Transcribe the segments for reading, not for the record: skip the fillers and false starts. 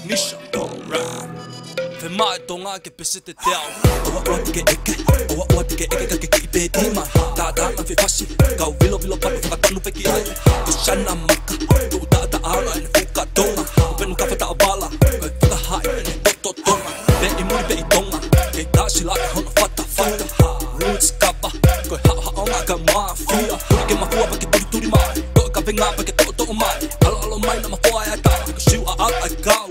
Nisha, Fe mai tonga ke pese te te au. Oa tike eke, oa tike eke ka ke ki pe tima. Ta na fe fasi, kau vilo papu whakatonu peki ai. Kushana maka, tu ta ala ene fuka tonga. Penu ka whata o bala, kai whakahai ene toto tonga. Pe I muri pe I tonga, kei tashi la e hono whata. Roots kapa, koi hao ngā ka mafia. Turi ke mafua pa ke turi mai, koe ka venga pa ke toto mai. Alo mai na mafua e a tā, ko siu a ala e kau.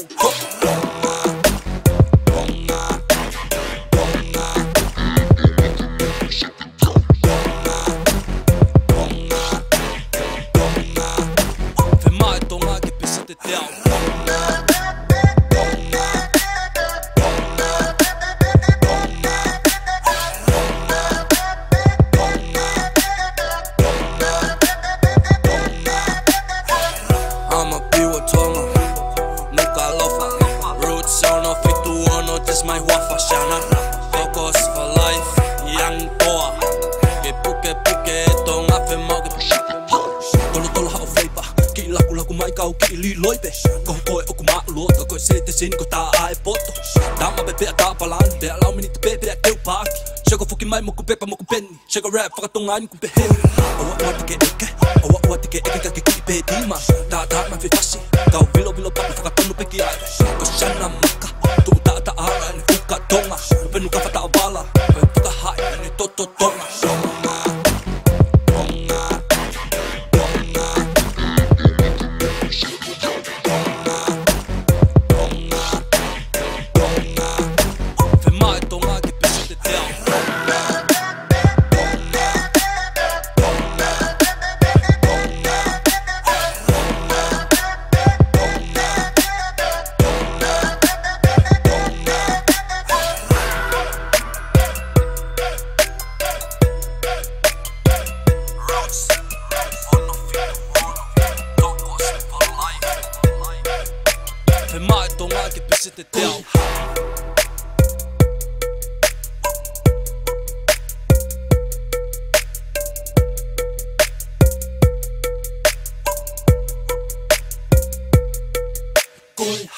That's my wafa shana. Focus for life, young toa. Ke puke tonga fe mau ke Tolo hao fleipa, ki laku mai kau ki li loipe. Ko koe oku maa luota, koe se te sini ko tā ae poto. Tama pe pea tā palani, pea lau mini te pe pea keu pāki. Shako fuki mai moku pepa moku penny, shako rap whakatonga ni ku pe heu. Oa tike eke, oa tike eke ka ke ki pe tima. Tā na fe fasi, kau vilo papu whakatonu peki ai. Ko shana maka, tu ta ala ene fuka tonga. Penu ka whata o bala, kai whakahai ene toto tonga. Fe mai tonga ke pese te te au. Koi